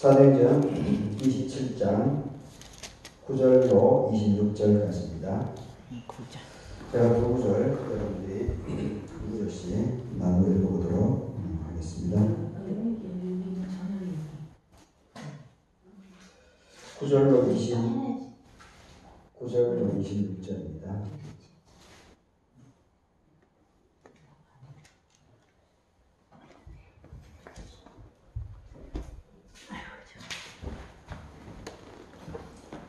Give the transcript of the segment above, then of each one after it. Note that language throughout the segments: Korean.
사도행전 27장 9절로 26절까지입니다. 제가 두 구절 여러분들이 두 구절씩 나누어 읽어보도록 하겠습니다. 9절로 26절입니다.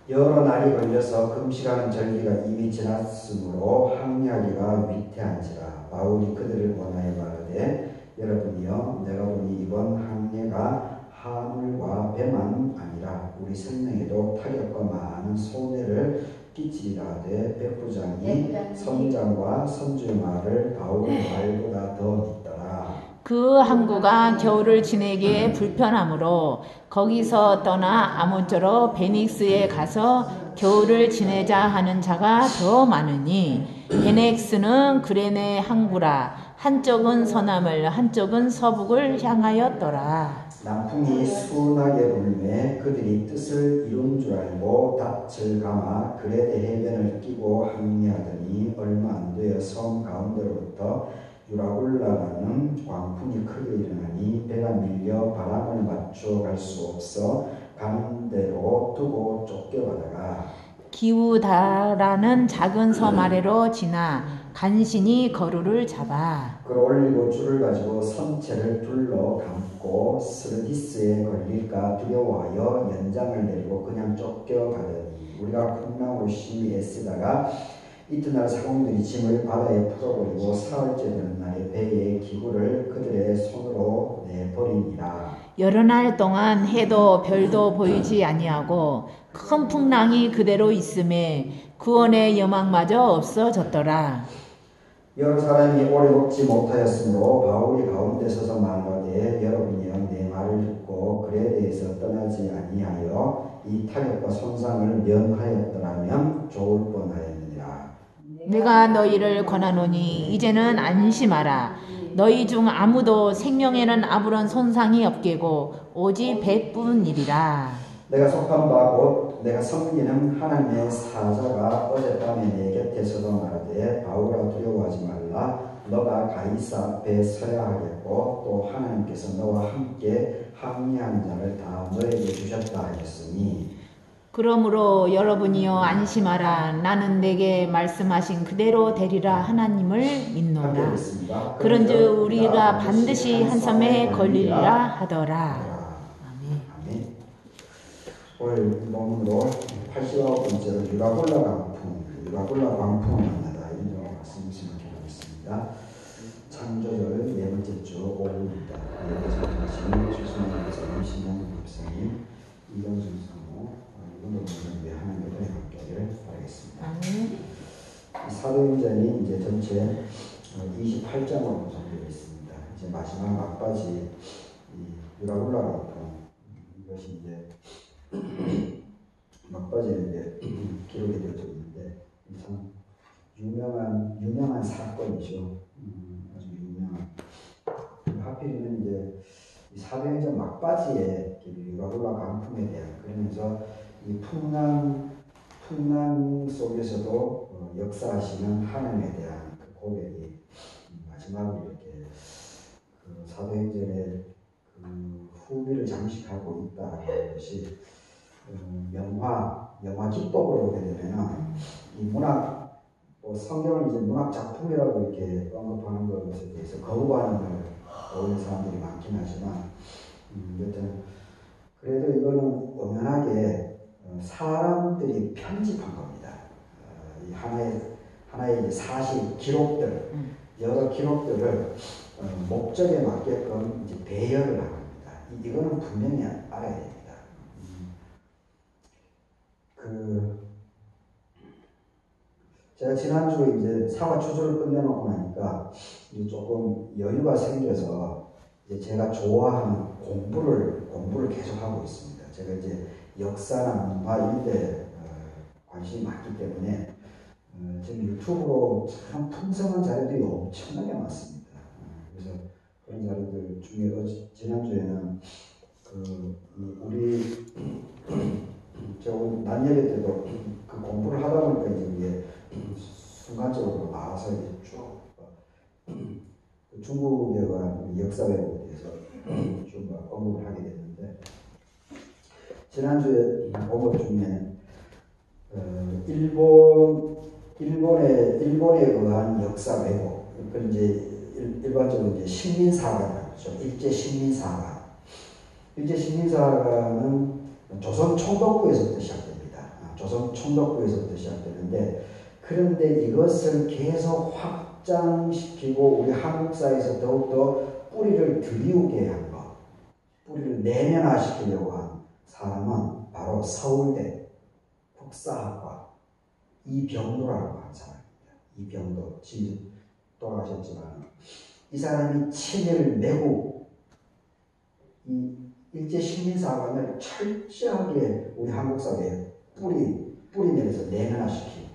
여러 날이 걸려서 금식하는 절기가 이미 지났으므로 항례하기가 위태한지라. 바울이 그들을 원하여 말하되, 여러분이여, 내가 보니 이번 항례가 하물과 배만 아니라 우리 생명에도 타격과 많은 손해를 끼치리라 하되, 백부장이 선장과 선주의 말을 바울의 말보다 더 믿더라. 그 항구가 겨울을 지내기에 불편하므로 거기서 떠나 아모쪼로 베닉스에 가서 겨울을 지내자 하는 자가 더 많으니, 베넥스는 그레네 항구라. 한쪽은 서남을 한쪽은 서북을 향하였더라. 남풍이 순하게 불매 그들이 뜻을 이룬 줄 알고 닻을 감아 그레네 해변을 끼고 항례하더니 얼마 안 되어 섬 가운데로부터 유라굴라라는 광풍이 크게 일어나니 배가 밀려 바람을 맞추어 갈 수 없어 가는 대로 두고 쫓겨가다가 기우다라는 작은 섬 아래로 지나 간신히 거루를 잡아 끌어올리고 줄을 가지고 선체를 둘러 감고 스르디스에 걸릴까 두려워하여 연장을 내리고 그냥 쫓겨가더니 우리가 콩나무로 심히 애쓰다가 이튿날 사공들이 짐을 바다에 풀어버리고 사흘째 되는 날에 배의 기구를 그들의 손으로 내버리니라. 여러 날 동안 해도 별도 보이지 아니하고 큰 풍랑이 그대로 있음에 구원의 여망마저 없어졌더라. 여러 사람이 오래 먹지 못하였으므로 바울이 가운데 서서 말하되, 여러분이여, 내 말을 듣고 그에 대해서 떠나지 아니하여 이 타격과 손상을 면하였더라면 좋을 뻔하였느니라. 내가 너희를 권하노니 이제는 안심하라. 너희 중 아무도 생명에는 아무런 손상이 없게고 오직 배뿐이리라. 내가 속한 바 곧 내가 섬기는 하나님의 사자가 어젯밤에 내 곁에 서서 말하되, 바울아, 두려워하지 말라. 너가 가이사 앞에 서야 하겠고 또 하나님께서 너와 함께 항례하는 자를 다 너에게 주셨다 하였으니, 그러므로 여러분이여 안심하라. 나는 내게 말씀하신 그대로 되리라 하나님을 믿노라. 그런즉 우리가 반드시 한 섬에 걸리리라 하더라. 아멘. 오늘 논문으로 89번째로 유라굴라 광풍을 만나다, 이런 말씀을 생각해보겠습니다. 창조절 네 번째 주 오후입니다. 예배자님 주수님 목사님, 신영훈 목사님, 이경순 사모, 이번 논문을 위해 하나님의 은혜 받기를 바라겠습니다. 사도행전이 이제 전체 28장으로 구성되어 있습니다. 이제 마지막 막바지 유라굴라 광풍, 이것이 이제 막바지에 이제 기록이 되어져 있는데 참 유명한 사건이죠. 아주 유명한. 하필이면 이제 사도행전 막바지에 유라굴라 광풍에 대한, 그러면서 이 풍랑 속에서도 역사하시는 하나님에 대한 그 고백이 마지막으로 이렇게 그 사도행전의 그 후비를 장식하고 있다는 것이, 영화 기법으로 보게 되면 이 문학, 성경을 이제 문학 작품이라고 이렇게 언급하는 것에 대해서 거부하는 걸 보는 사람들이 많긴 하지만, 여튼 그래도 이거는 엄연하게 사람들이 편집한 겁니다. 이 하나의 이제 사실 기록들, 여러 기록들을 목적에 맞게끔 이제 배열을 한 겁니다. 이거는 분명히 알아야 됩니다. 제가 지난주에 이제 사과 추조를 끝내놓고 나니까 이제 조금 여유가 생겨서 이제 제가 좋아하는 공부를 계속 하고 있습니다. 제가 이제 역사나 문화 이런 데 관심이 많기 때문에 지금 유튜브로 참 풍성한 자료들이 엄청나게 많습니다. 그래서 그런 자료들 중에 지난주에는 우리 지난 예배 때도 그 공부를 하다 보니까 이제 순간적으로 나와서 이제 쭉 중국에 관한 역사 외국에 대해서 좀 언급을 하게 됐는데, 지난주에 언급 중에 일본에 의한 역사 왜곡, 그 이제 일반적으로 이제 식민사관이라고 하죠. 일제 식민사관은 조선 총독부에서부터 시작됩니다. 조선 총독부에서부터 시작되는데, 그런데 이것을 계속 확장시키고 우리 한국사에서 더욱더 뿌리를 들이우게 한 것, 뿌리를 내면화시키려고 한 사람은 바로 서울대 국사학과 이병도라고 하는 사람입니다. 이병도, 지금 돌아가셨지만 이 사람이 친일 매국, 이 일제 식민사관을 철저하게 우리 한국 사회에 뿌리내려서 내면화시키고,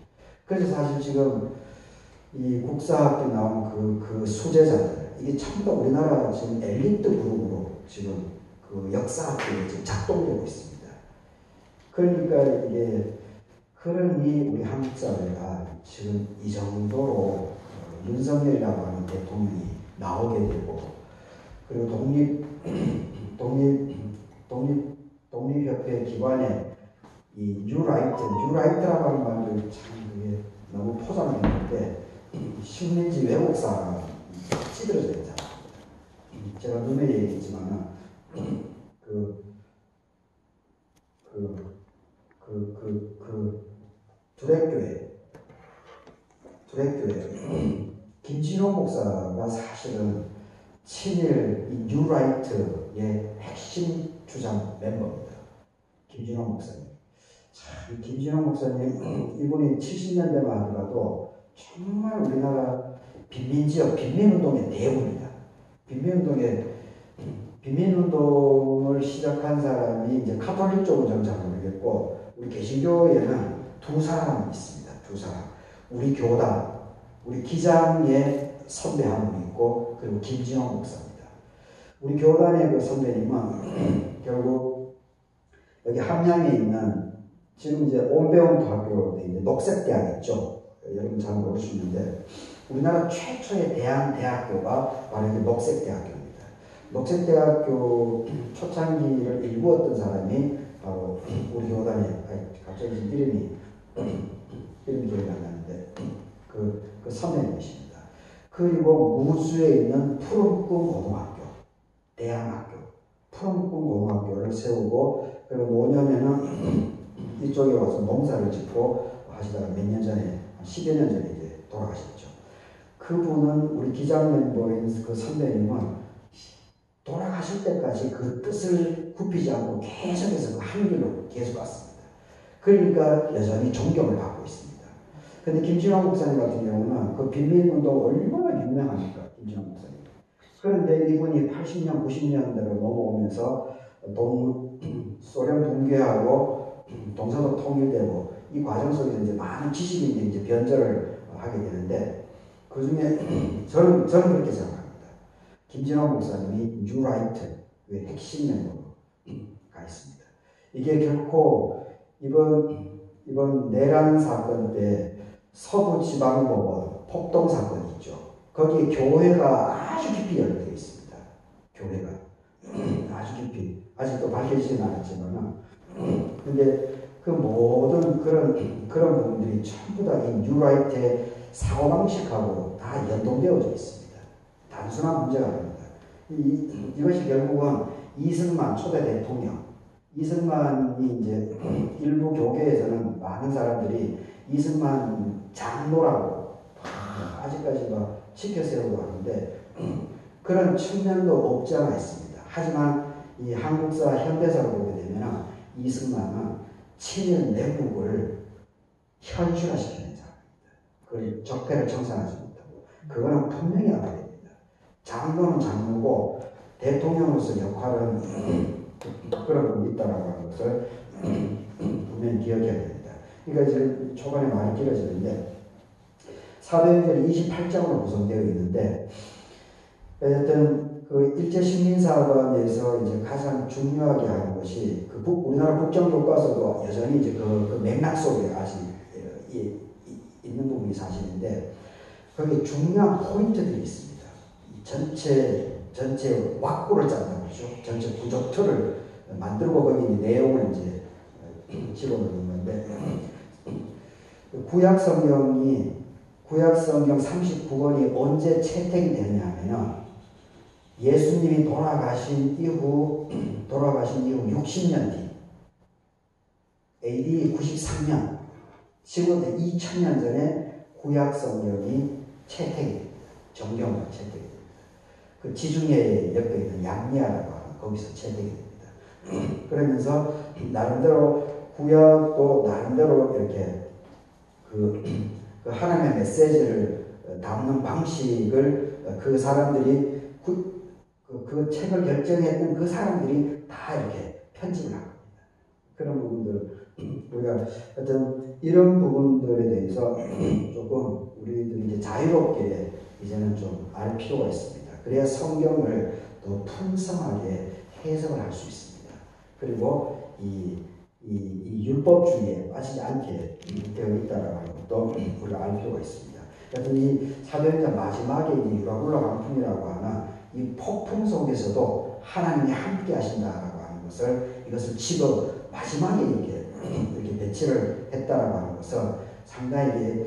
그래서 사실 지금 이 국사학교 나온 그 수제자들, 이게 전부 다 우리나라 지금 엘리트 그룹으로 지금 그 역사학교에 지금 작동되고 있습니다. 그러니까 이게, 그러니 우리 한국 사회가 지금 이 정도로 윤석열이라고 하는 대통령이 나오게 되고, 그리고 독립협회 기관에 이 뉴라이트라고 하는 말도 참 그게 너무 포장했는데, 식민지 왜곡사가 찌들어져 있잖아요. 제가 눈에 얘기했지만은 두레교회 김진호 목사가 사실은 친일 이 뉴라이트의 핵심 주장 멤버입니다. 김진호 목사님. 참, 김진호 목사님, 이분이 70년대만 하더라도 정말 우리나라 빈민지역, 빈민운동의 대부입니다. 빈민운동을 시작한 사람이 이제 카톨릭 쪽은 저는 잘 모르겠고, 우리 개신교에는 두 사람이 있습니다. 두 사람. 우리 교단, 우리 기장의 선배 한 분 있고, 그리고 김진호 목사입니다. 우리 교단의 그 선배님은 결국 여기 함양에 있는, 지금 이제 온배원도 학교 이제 녹색대학 있죠. 여러분 잘 모르시는데, 우리나라 최초의 대학교가 바로 이게 녹색대학교입니다. 녹색대학교 초창기를 일구었던 사람이 바로 우리 교단의, 갑자기 이름이 기억이 안 나는데, 그 선배님이십니다. 그리고 무주에 있는 푸른꿈 고등학교, 대안학교, 푸른꿈 고등학교를 세우고, 그리고 노년에는 이쪽에 와서 농사를 짓고 하시다가 몇 년 전에, 10여 년 전에 이제 돌아가셨죠. 그분은, 우리 기장 멤버인 그 선배님은 돌아가실 때까지 그 뜻을 굽히지 않고 계속해서 그 한 길로 계속 갔습니다. 그러니까 여전히 존경을 받고 있습니다. 근데 김진호 목사님 같은 경우는 그 빈민운동 얼마나 유명합니까? 김진호 목사님. 그런데 이분이 80년, 90년대로 넘어오면서 소련 붕괴하고 동서도 통일되고, 이 과정 속에서 이제 많은 지식인들이 이제 변절을 하게 되는데, 그 중에 저는 그렇게 생각합니다. 김진호 목사님이 뉴라이트의 핵심 멤버가 있습니다. 이게 결코 이번 내란 사건 때 서부지방법원 폭동 사건이 있죠. 거기에 교회가 아주 깊이 연루되어 있습니다. 교회가 아주 깊이, 아직도 밝혀지진 않았지만, 근데 그 모든 그런 부분들이 전부 다 이 뉴라이트의 사고방식하고 다 연동되어져 있습니다. 단순한 문제가 아닙니다. 이것이 결국은 이승만 초대 대통령, 이승만이 이제 일부 교계에서는 많은 사람들이 이승만 장로라고 아직까지 시켜 세우고 하는데, 그런 측면도 없지 않아 있습니다. 하지만 이 한국사 현대사를 보게 되면 이승만은 친일 내국을 현실화시키는 사람입니다. 그걸 적폐를 청산하지 못하고, 그거는 분명히 알아야 됩니다. 장로는 장로고 대통령으로서 역할은 그런 부분이 있다라고 하는 것을 분명히 기억해야 됩니다. 그러니까 이제 초반에 많이 길어지는데, 사도행전 28장으로 구성되어 있는데, 어쨌든 그 일제 식민사관에서 이제 가장 중요하게 하는 것이 그 우리나라 국정교과서도 여전히 이제 그 맥락 속에 아직 있는 부분이 사실인데 거기에 중요한 포인트들이 있습니다. 전체 왁구를 짠다고 그러죠. 전체 구조틀을 만들고 거기 내용을 이제 집어넣는 건데 구약성경 39권이 언제 채택이 되냐면요. 예수님이 돌아가신 이후 60년 뒤 AD 93년 지금부터 2000년 전에 구약성경이 채택이 됩니다. 정경으로 채택이 됩니다. 그 지중해 옆에 있는 양리아라고 하는 거기서 채택이 됩니다. 그러면서 나름대로 구약도 나름대로 이렇게 그 하나님의 메시지를 담는 방식을 그 사람들이 그 책을 결정했던 그 사람들이 다 이렇게 편집을 한 겁니다. 그런 부분들 우리가 어떤 이런 부분들에 대해서 조금 우리들이 이제 자유롭게 이제는 좀 알 필요가 있습니다. 그래야 성경을 더 풍성하게 해석을 할 수 있습니다. 그리고 이 율법주의에 빠지지 않게 되어 있다라는 것도 우리가 알 필요가 있습니다. 그래서 이 사도행전 마지막에 이 유라굴라 강풍이라고 하는 이 폭풍 속에서도 하나님이 함께 하신다라고 하는 것을 이것을 집어 마지막에 이렇게 배치를 했다라고 하는 것은 상당히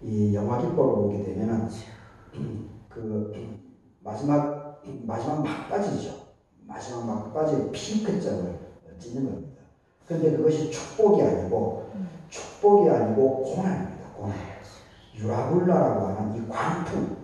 이 영화 기법을 보게 되면은 그 마지막 막바지죠. 마지막 막바지의 피크점을 찍는 겁니다. 그런데 그것이 축복이 아니고 고난입니다. 고난. 유라굴라라고 하는 이 광풍.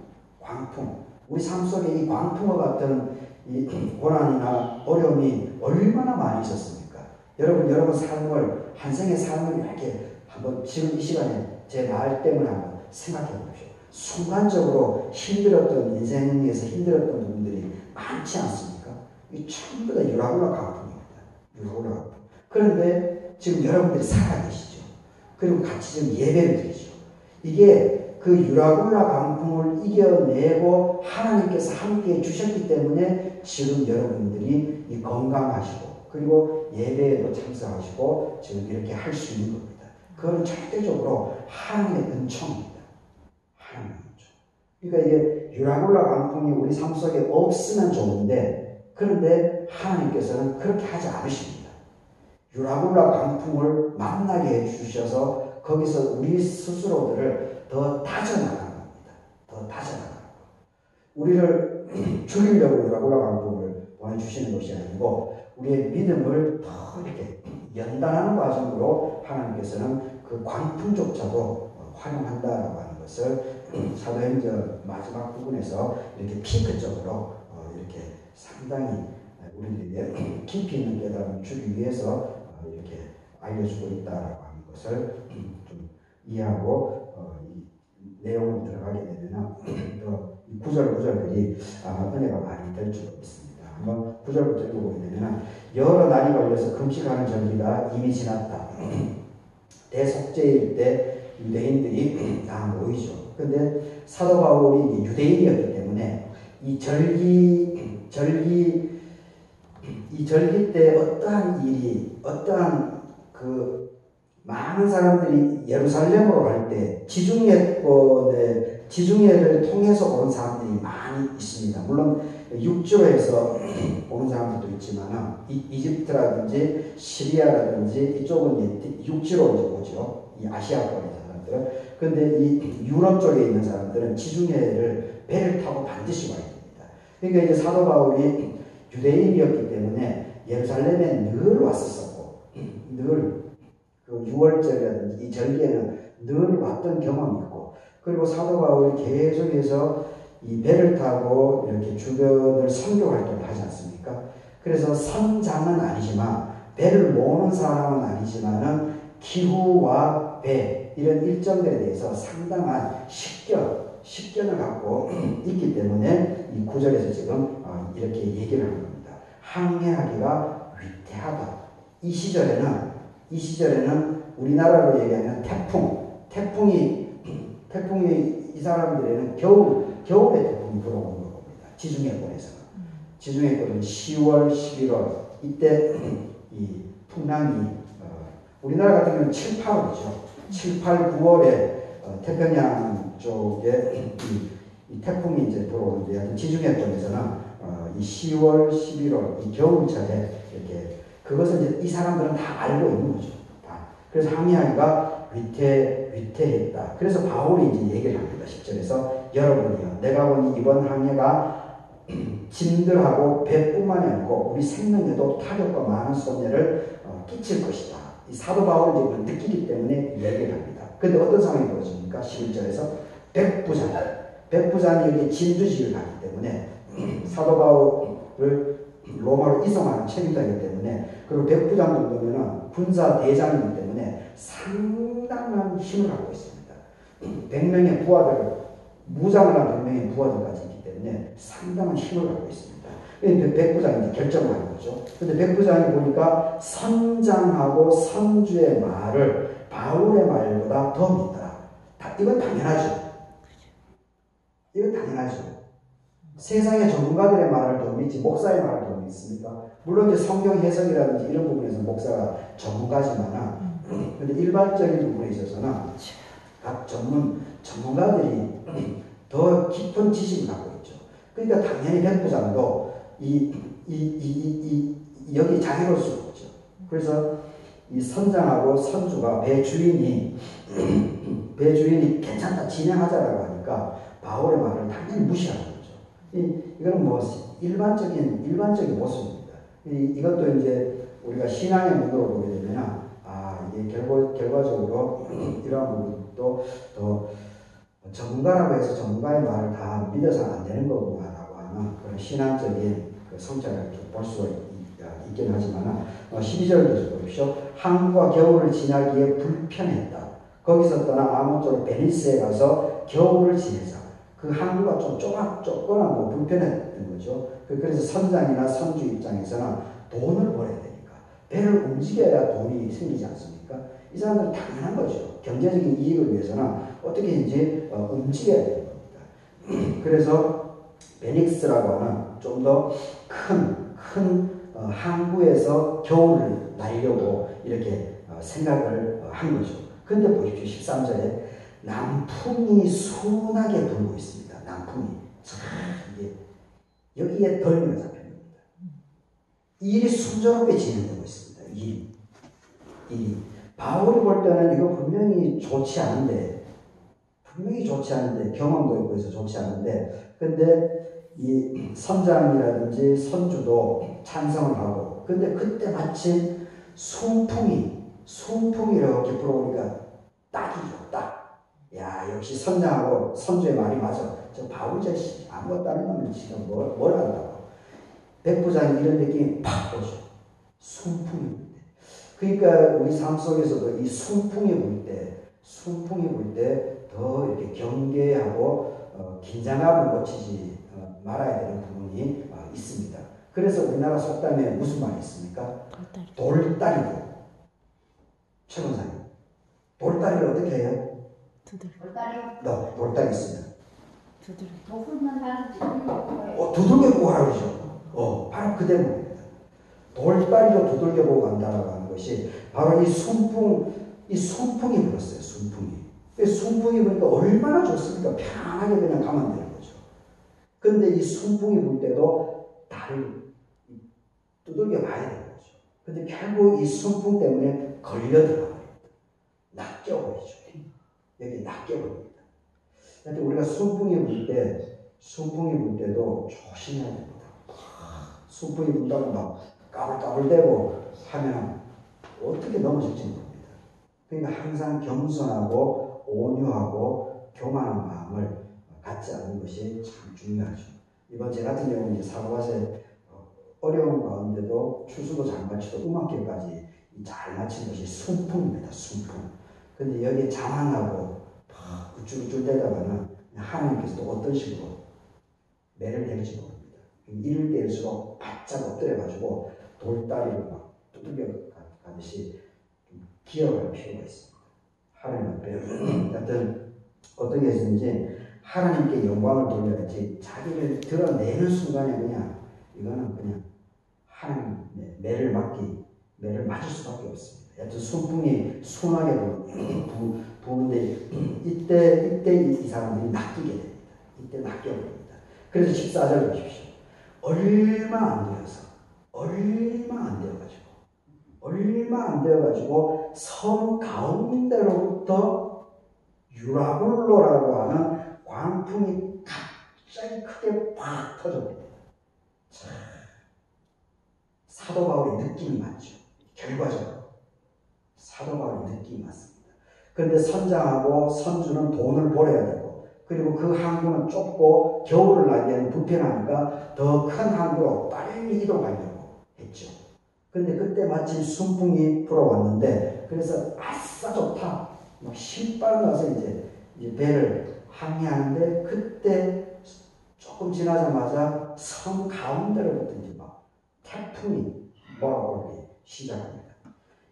우리 삶 속에 이 광풍과 같은 이 고난이나 어려움이 얼마나 많이 있었습니까? 여러분 삶을 한 생의 삶을 이렇게 한번 지금 이 시간에 제 말 때문에 한번 생각해 보십시오. 순간적으로 힘들었던 인생에서 힘들었던 부분들이 많지 않습니까? 이 전부 다 유라굴라 강풍입니다. 유라굴라 강풍. 그런데 지금 여러분들이 살아계시죠. 그리고 같이 지금 예배를 드리죠. 이게 그 유라굴라 강풍을 이겨내고 하나님께서 함께 주셨기 때문에 지금 여러분들이 이 건강하시고 그리고 예배에도 참석하시고 지금 이렇게 할 수 있는 겁니다. 그건 절대적으로 하나님의 은총입니다. 하나님의 은총. 그러니까 이게 유라굴라 강풍이 우리 삶 속에 없으면 좋은데 그런데 하나님께서는 그렇게 하지 않으십니다. 유라굴라 강풍을 만나게 해주셔서 거기서 우리 스스로들을 더 다져나가는 겁니다. 더 다져나가는 것. 우리를 죽이려고 유라굴라 강풍을 보내주시는 것이 아니고 우리의 믿음을 더 이렇게 연단하는 과정으로 하나님께서는 그 광풍조차도 활용한다라고 하는 것을 사도행전 마지막 부분에서 이렇게 피크적으로 이렇게 상당히 우리들에게 깊이 있는 깨달음을 주기 위해서 이렇게 알려주고 있다라고 하는 것을 좀 이해하고 이 내용으로 들어가게 되면 더 구절들이 아마 은혜가 많이 될 줄 믿습니다. 한번 9절부터 읽어보게 되면 여러 날이 걸려서 금식하는 절기가 이미 지났다. 대속죄일 때 유대인들이 다 모이죠. 그런데 사도 바울이 유대인이었기 때문에 이 절기 때 어떠한 그 많은 사람들이 예루살렘으로 갈 때 지중해를 통해서 오는 사람들이 많이 있습니다. 물론 육지로 해서 오는 사람들도 있지만 이집트라든지 시리아라든지 이쪽은 육지로 이제 오죠. 이 아시아권의 사람들은. 그런데 이 유럽 쪽에 있는 사람들은 지중해를 배를 타고 반드시 와야 됩니다. 그러니까 이제 사도 바울이 유대인이었기 때문에 예루살렘에 늘 왔었고 늘 그 6월절이라든지 이 절기에는 늘 왔던 경험이 있고 그리고 사도 바울이 계속해서 이 배를 타고 이렇게 주변을 선교 활동을 하지 않습니까? 그래서 선장은 아니지만 배를 모는 사람은 아니지만은 기후와 배 이런 일정들에 대해서 상당한 식견을 갖고 있기 때문에 이 9절에서 지금 이렇게 얘기를 하는 겁니다. 항해하기가 위태하다. 이 시절에는 우리나라로 얘기하면 태풍이 이 사람들에는 겨울에 태풍이 불어오는 겁니다. 지중해권에서. 지중해권은 10월, 11월 이때 이 풍랑이 우리나라 같은 경우는 7, 8월이죠. 7, 8, 9월에 태평양 쪽에 이 태풍이 이제 들어오는데 지중해권에서는 이 10월, 11월 이 겨울철에 이렇게 그것을 이제 이 사람들은 다 알고 있는 거죠. 다. 그래서 항해하기가 위태했다. 그래서 바울이 이제 얘기를 합니다. 10절에서 여러분이요, 내가 보니 이번 항해가 짐들하고 배뿐만이 아니고 우리 생명에도 타격과 많은 손해를 끼칠 것이다. 이 사도 바울이 이제 느끼기 때문에 얘기를 합니다. 근데 어떤 상황이 벌어집니까? 11절에서 백부장이 여기 진주지를 가기 때문에 사도 바울을 로마로 이송하는 책임자이기 때문에 그리고 백부장 정도면은 군사 대장이기 때문에 상당한 힘을 갖고 있습니다. 100명의 부하들, 무장을 한 100명의 부하들까지 있기 때문에 상당한 힘을 갖고 있습니다. 백부장이 이제 결정을 하는 거죠. 근데 백부장이 보니까 선장하고 선주의 말을 바울의 말보다 더 믿더라. 이건 당연하죠. 이건 당연하죠. 세상의 전문가들의 말을 더 믿지 목사의 말을 더 믿습니까? 물론 이제 성경 해석이라든지 이런 부분에서 목사가 전문가지만 근데 일반적인 부분에 있어서는 각 전문가들이 더 깊은 지식을 갖고 있죠. 그러니까 당연히 백부장도 여기 장애로울 수 없죠. 그래서 이 선장하고 선주가 배 주인이 괜찮다 진행하자라고 하니까 바울의 말을 당연히 무시하는 거죠. 이거는 뭐 일반적인 모습입니다. 이것도 이제 우리가 신앙의 눈으로 보게 되면 이게 결과적으로 이러한 부분도 더 전문가라고 해서 전문가의 말을 다 믿어서는 안 되는 거구나라고 하는 그런 신앙적인 그 성찰을 볼 수가 있긴 하지만 12절도 보십시오. 항구와 겨울을 지나기에 불편했다. 거기서 떠나 아몬 쪽으로 베니스에 가서 겨울을 지내자. 그 항구가 좀 좁거나 뭐 불편했던 거죠. 그래서 선장이나 선주 입장에서는 돈을 벌어야 되니까 배를 움직여야 돈이 생기지 않습니까? 이 사람들은 당연한 거죠. 경제적인 이익을 위해서는 어떻게든지 움직여야 되는 겁니다. 그래서 베닉스라고 하는 좀 더 큰 항구에서 겨울을 날려고 이렇게 생각을 한 거죠. 근데 보십시오. 13절에 남풍이 순하게 불고 있습니다. 남풍이. 이게 여기에 덜미가 잡힙니다. 일이 순조롭게 진행되고 있습니다. 일이. 바울이 볼 때는 이거 분명히 좋지 않은데 경험도 있고 해서 좋지 않은데 근데 이 선장이라든지 선주도 찬성을 하고 근데 그때 마침 순풍이 이렇게 불어오니까 딱이죠. 딱. 야 역시 선장하고 선주의 말이 맞아. 저 바울 자식 아무것도 안 하면 지금 뭘 한다고. 백부장이 이런 느낌이 팍 오죠. 순풍이 불 때. 그러니까 우리 삶 속에서도 이 순풍이 불 때 더 이렇게 경계하고 긴장감을 놓치지 말아야 되는 부분이 있습니다. 그래서 우리나라 속담에 무슨 말이 있습니까? 돌다리로. 최 권사님. 돌다리를 어떻게 해요? 돌다리 있으면. 도굴만 하는지 두들겨 보고 하라 그러죠. 바로 그 대목입니다. 돌다리로 두들겨 보고 간다라고 하는 것이 바로 이 순풍이 불었어요. 순풍이 부니까 얼마나 좋습니까? 편하게 그냥 가면 되는 거죠. 근데 이 순풍이 불 때도 다리를 두들겨 봐야 되는 거죠. 근데 결국 이 순풍 때문에 걸려 들어갑니다. 낚여버리죠. 여기 낚여버립니다. 근데 우리가 순풍이 불 때도 조심해야 됩니다. 순풍이 분다고 막 까불까불대고 하면 어떻게 넘어질지 모릅니다. 그러니까 항상 겸손하고 온유하고 교만한 마음을 갖지 않는 것이 참 중요하죠. 이번 제 같은 경우는 사고밭에 어려운 가운데도 추수도 잘 마치고 음악회까지 잘 마친 것이 순풍입니다. 순풍. 근데 여기에 자만하고 우쭐우쭐 대다가는 하나님께서 또 어떤 식으로 매를 댈지 모릅니다. 이럴 때일수록 바짝 엎드려가지고 돌다리를 막 두들겨 가듯이 기어갈 필요가 있습니다. 하나님 앞에 하여튼 어떻게 했는지 하나님께 영광을 돌려야지 자기를 드러내는 순간에 그냥 이거는 그냥 하나님의 매를 맞을 수밖에 없습니다. 여튼 순풍이 순하게 부는데 이때 이 사람들이 낚이게 됩니다. 이때 낚여버립니다. 그래서 14절 보십시오. 얼마 안 되어가지고 섬 가운데로부터 유라굴로라고 하는 광풍이 갑자기 크게 팍 터져버립니다. 사도 바울의 느낌이 맞죠. 결과적으로 사도 바울의 느낌이 맞습니다. 그런데 선장하고 선주는 돈을 벌어야 되고, 그리고 그 항구는 좁고 겨울을 나기에는 불편하니까 더 큰 항구로 빨리 이동하려고 했죠. 그런데 그때 마침 순풍이 불어왔는데, 그래서 아싸 좋다, 막 신발 나서 이제 배를 항해하는데, 그때 조금 지나자마자 섬 가운데로부터 이제 막 태풍이 몰아오기 시작합니다.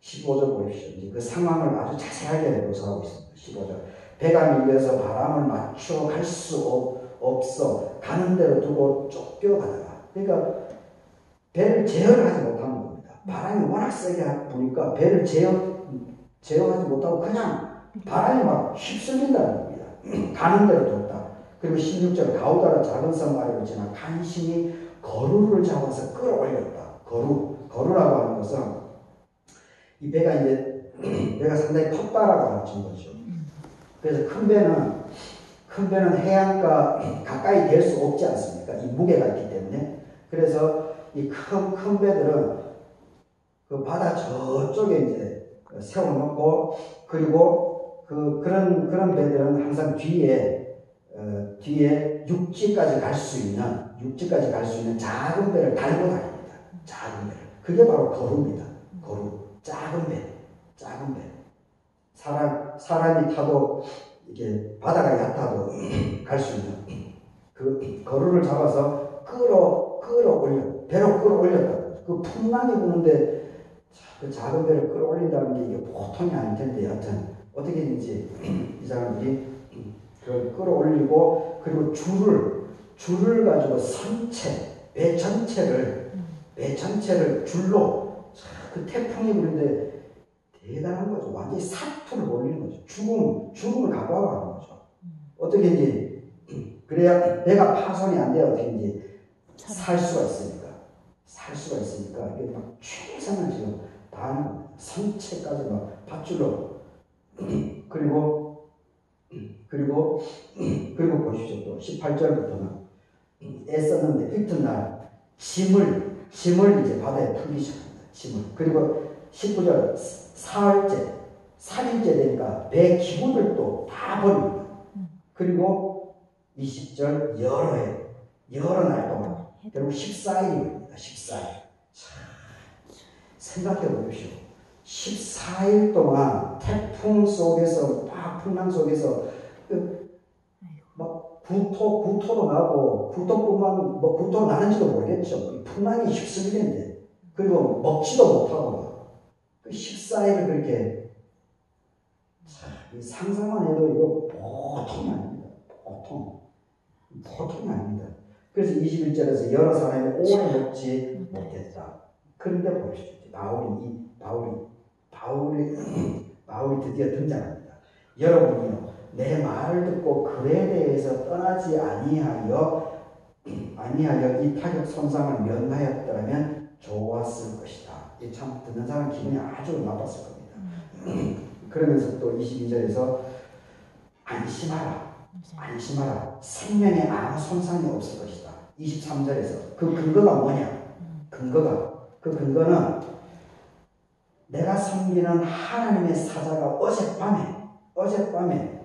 15절 보십시오. 이제 그 상황을 아주 자세하게 묘사하고 있습니다. 15절. 배가 밀려서 바람을 맞춰 갈 수 없어 가는 대로 두고 쫓겨가다가, 그러니까 배를 제어를 하지 못하는 겁니다. 바람이 워낙 세게 부니까 배를 제어하지 못하고 그냥 바람이 막 휩쓸린다는 겁니다. 가는 대로 뒀다. 그리고 16절. 가우다라 작은 섬 아래로 지나 간신히 거루를 잡아서 끌어올렸다. 거루라고 하는 것은 이 배가 이제 배가 상당히 컸다라고 하는 증거죠. 그래서 큰 배는 해안가 가까이 될 수 없지 않습니까? 이 무게가 있기 때문에. 그래서 이 큰 배들은 그 바다 저쪽에 이제 세워놓고, 그리고 그런 배들은 항상 뒤에 육지까지 갈 수 있는 작은 배를 달고 다닙니다. 작은 배를. 그게 바로 거루입니다. 거루. 작은 배. 사람이 타도 이게 바다가 얕아도 갈 수 있는 그 거루를 잡아서 배로 끌어올렸다고. 그 풍랑이 부는데 그 작은 배를 끌어올린다는 게 이게 보통이 아닐 텐데, 여하튼 어떻게든지 이 사람들이 그걸 끌어올리고, 그리고 줄을 가지고 배 전체를 줄로, 그 태풍이 부는데 대단한 거죠. 완전히 사투를 올리는 거죠. 죽음을 각오하고 하는 거죠. 어떻게든지 그래야 배가 파손이 안 돼야 어떻게든지 살 수가 있으니까 이게 막 최선을 지금 다하는 겁니다. 선체까지 막 밧줄로. 그리고 보십시오. 또 18절부터는 애썼는데 이튿날 짐을 이제 바다에 풀기 시작합니다. 짐을. 그리고 19절. 사흘째, 3일째 되니까 배 기구들도 다 버립니다. 그리고 20절. 여러 날 동안, 결국 14일입니다. 14일. 생각해 보십시오. 14일 동안 태풍 속에서, 풍랑 속에서 막 구토도 나고, 구토 나는지도 모르겠죠. 풍랑이 휩쓸리는데, 그리고 먹지도 못하고, 14일을 그렇게, 상상만 해도 이거 보통이 아닙니다. 보통이 아닙니다. 그래서 21절에서 여러 사람이 오래 먹지 못했다. 그런데 보십시오. 바울이 드디어 등장합니다. 여러분이요, 내 말을 듣고 그에 대해서 떠나지 아니하여 이 타격 손상을 면하였더라면 좋았을 것이다. 참 듣는 사람 기분이 아주 나빴을 겁니다. 그러면서 또 22절에서 안심하라. 생명에 아무 손상이 없을 것이다. 23절에서 그 근거가 뭐냐? 그 근거는 내가 섬기는 하나님의 사자가 어젯밤에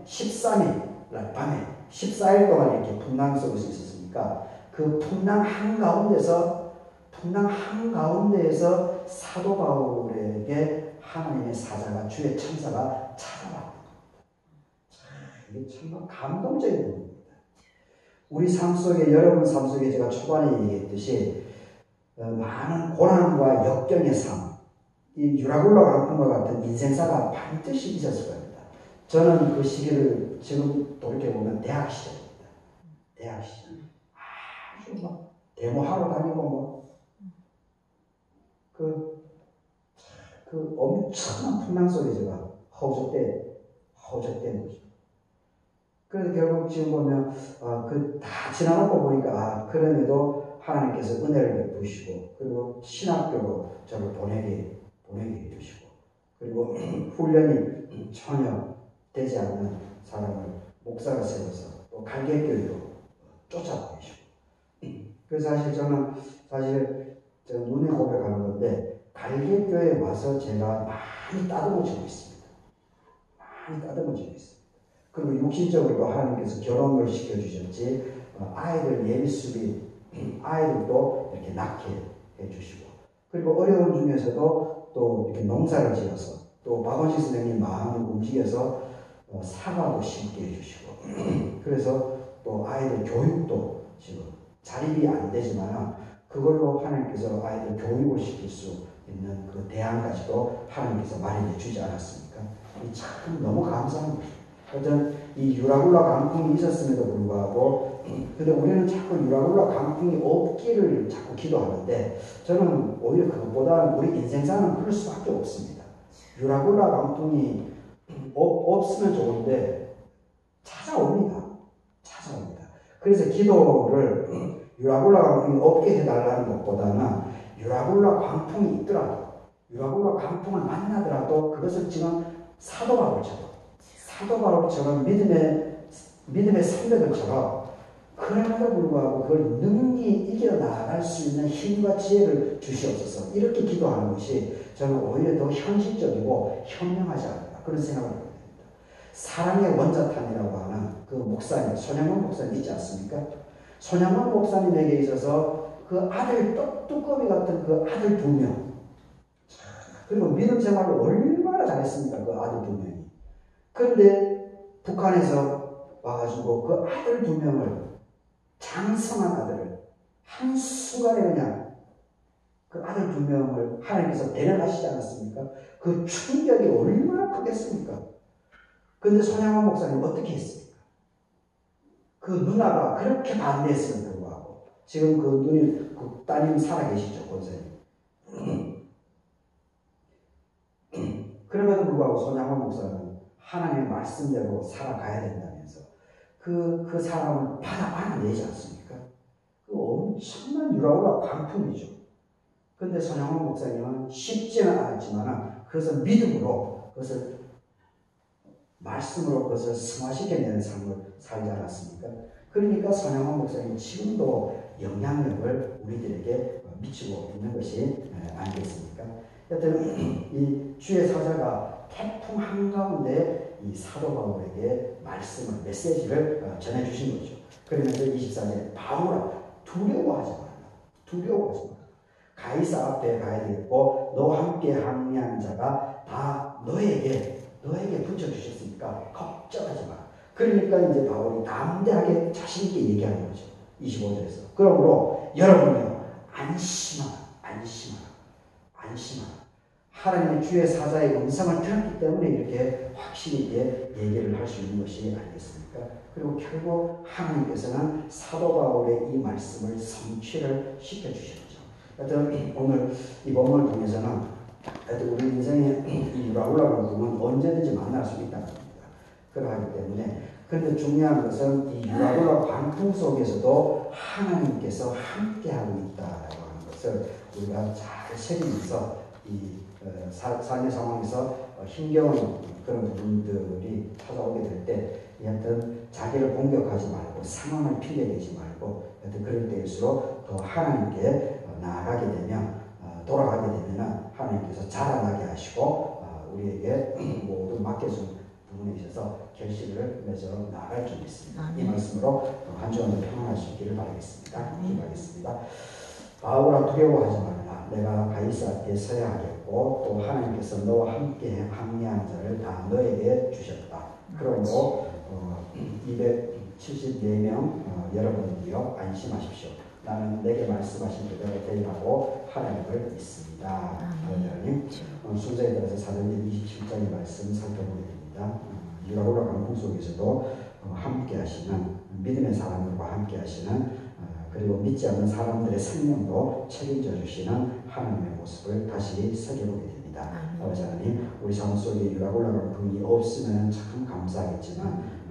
13일 날 밤에 14일 동안 이렇게 풍랑 속에서 있었으니까, 그 풍랑 한가운데에서 사도 바울에게 하나님의 사자가, 주의 천사가 찾아왔다. 이게 정말 감동적인 부분입니다. 우리 삶 속에, 여러분 삶 속에 제가 초반에 얘기했듯이 많은 고난과 역경의 삶, 이 유라굴로 강풍과 같은 인생사가 반드시 있었을 겁니다. 저는 그 시기를 지금 돌이켜보면 대학 시절입니다. 대학 시절. 아주 막 데모하러 다니고 그 엄청난 풍랑 속에 제가 허우적대는 거죠. 그래서 결국 지금 보면 다 지나놓고 보니까 그럼에도 하나님께서 은혜를 베푸시고 그리고 신학교로 저를 보내게 해주시고 그리고 훈련이 전혀 되지 않는 사람을 목사가 세워서 또 갈개교회로 쫓아보내시고 그래서 사실 저는 저 눈에 고백하는 건데 갈개교회에 와서 제가 많이 따듬어지고 있습니다. 그리고 육신적으로도 하나님께서 결혼을 시켜주셨지 아이들 예비수비 아이들도 이렇게 낳게 해주시고 그리고 어려운 중에서도 또 이렇게 농사를 지어서 또 박원식 선생님 마음을 움직여서 사과도 심게 해주시고 그래서 또 아이들 교육도 지금 자립이 안 되지만 그걸로 하나님께서 아이들 교육을 시킬 수 있는 그 대안까지도 하나님께서 마련해 주지 않았습니까? 참 너무 감사한 거죠. 어떤 이 유라굴라 강풍이 있었음에도 불구하고 근데 우리는 자꾸 유라굴라 강풍이 없기를 자꾸 기도하는데 저는 오히려 그것보다 우리 인생사는 그럴 수밖에 없습니다. 유라굴라 강풍이 없으면 좋은데 찾아옵니다. 그래서 기도를 유라굴라 강풍이 없게 해달라는 것보다는 유라굴라 강풍이 있더라도 유라굴라 강풍을 만나더라도 그것을 지금 사도 바울처럼 믿음의 선배들처럼 그럼에도 불구하고 그걸 능히 이겨나갈 수 있는 힘과 지혜를 주시옵소서 이렇게 기도하는 것이 저는 오히려 더 현실적이고 현명하지 않나 그런 생각을 합니다. 사랑의 원자탄이라고 하는 그 목사님 손양원 목사님 있지 않습니까? 손양원 목사님에게 있어서 그 아들 떡두꺼비 같은 그 아들 2명 그리고 믿음 생활을 얼마나 잘했습니까? 그 아들 2명이 그런데 북한에서 와가지고 그 아들 2명을 장성한 아들을 한순간에 그냥 그 아들 2명을 하나님께서 데려가시지 않았습니까? 그 충격이 얼마나 크겠습니까? 그런데 손양원 목사님 어떻게 했습니까? 그 누나가 그렇게 반대했음에도 불구하고 지금 그 누님 그 따님 살아계시죠 권사님. 그럼에도 불구하고 손양원 목사는 하나님의 말씀대로 살아가야 된다면서 그 사람을 받아내지 않습니까? 그 엄청난 유라굴라 강풍이죠. 그런데 손양원 목사님은 쉽지는 않았지만 그것을 믿음으로 그것을 말씀으로 그것을 승화시켜내는 삶을 살지 않았습니까? 그러니까 손양원 목사님 지금도 영향력을 우리들에게 미치고 있는 것이 아니겠습니까? 여튼 이 주의 사자가 태풍 한가운데 이 사도 바울에게 말씀을 메시지를 전해주신 거죠. 그러면서 24절에 바울아 두려워하지 마라. 가이사 앞에 가야 되겠고 너와 함께 항해한 자가 다 너에게 붙여주셨으니까 걱정하지 마라. 그러니까 이제 바울이 담대하게 자신있게 얘기하는 거죠. 25절에서 그러므로 여러분요 안심하라. 하나님의 주의 사자의 음성을 들었기 때문에 이렇게 확실히 있게 얘기를 할 수 있는 것이 아니겠습니까? 그리고 결국 하나님께서는 사도 바울의 이 말씀을 성취를 시켜주셨죠. 하여튼 오늘 이 본문을 통해서는 하여튼 우리 인생의 이 유라굴라 강풍은 언제든지 만날 수 있다는 겁니다. 그러하기 때문에 그런데 중요한 것은 이 유라굴라 강풍 속에서도 하나님께서 함께하고 있다라고 하는 것을 우리가 잘 새기면서 이 삶의 상황에서 힘겨운 그런 부분들이 찾아오게 될 때 여튼 자기를 공격하지 말고 상황을 피해내지 말고 여튼 그럴 때일수록 더 하나님께 나아가게 되면 돌아가게 되면 하나님께서 자라나게 하시고 우리에게 모든 맡겨준 부분에 있어서 결실을 맺어 나아갈 줄 믿습니다. 이 말씀으로 한 주간도 평안할 수 있기를 바라겠습니다. 기도하겠습니다. 바울아 두려워하지 말라. 내가 가이사 앞에 서야 하겠고 또 하나님께서 너와 함께 항해한 자를 다 너에게 주셨다. 그러므로 274명 여러분이요 안심하십시오. 나는 내게 말씀하신 그대로 대입하고 하나님을 믿습니다. 하나님 순서에 따라서 사도행전 27장의 말씀 살펴보게 됩니다. 유라굴라 강풍 속에서도 함께 하시는 믿음의 사람들과 함께 하시는 그리고 믿지 않는 사람들의 생명도 책임져 주시는 하나님의 모습을 다시 새겨보게 됩니다. 아버지 하나님, 우리 삶 속에 유라굴라 강풍이 없으면 참 감사하겠지만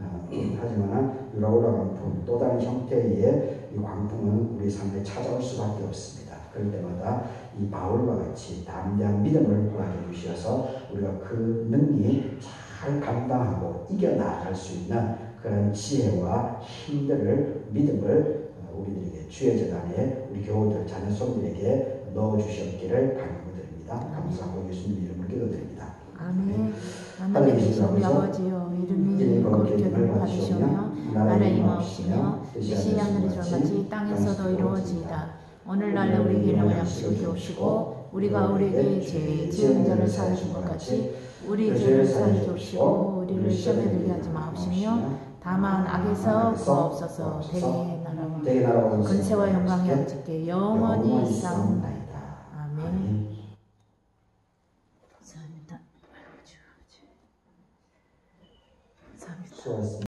하지만 유라굴라 강풍 또 다른 형태의 이 광풍은 우리 삶에 찾아올 수밖에 없습니다. 그럴 때마다 이 바울과 같이 담대한 믿음을 허락해 주셔서 우리가 그 능히 잘 감당하고 이겨나갈 수 있는 그런 지혜와 힘들을 믿음을 우리들에게 주의 재단에 우리 교우들 자녀손들에게 넣어주셨기를 간구드립니다. 감사하고 예수님 이름으로 기도드립니다. 아멘. 하나님 계신 우리 아버지여, 이름이 거룩히 받으시오며 나라의 임하옵시며 뜻이 하늘에서 같이 땅에서도 이루어지이다. 오늘날 우리 기름을 양식을 주옵시고 우리가 우리에게 죄 지은 자를 사하여 준 것 같이 우리 죄를 사하여 주옵시고 우리를 시험에 들게 하지 마옵시며 다만 악에서 구하옵소서. 대개 나라와 근세와 영광이 아버지께 영원히 있사옵나이다. 아멘. 감사합니다. 수고하셨습니다.